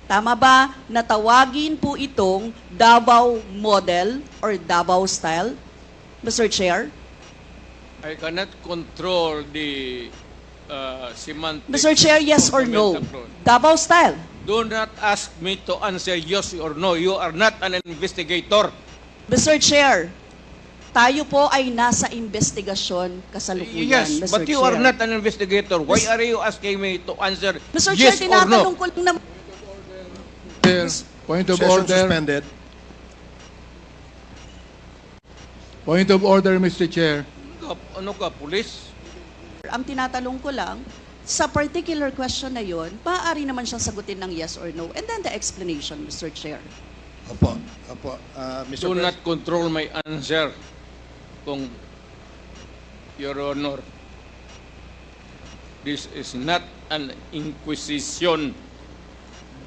Tama ba na tawagin po itong Davao model or Davao style, Mr. Chair? I cannot control the semantics. Mr. Chair, yes of or the no? metaphor. Davao style. Do not ask me to answer yes or no. You are not an investigator. Mr. Chair, tayo po ay nasa investigasyon kasalukuyan, Yes, Mr. but you Chair. are not an investigator. Why are you asking me to answer Mr. yes Chair, or tinatanong no? ko lang naman. Chair, point of Session order. suspended. Point of order, Mr. Chair. Ano ka, police? Ang tinatanong ko lang, sa particular question na yon, maaari naman siyang sagutin ng yes or no. And then the explanation, Mr. Chair. Opo. Mr. Do Pres- not control my answer, kung Your Honor. This is not an inquisition.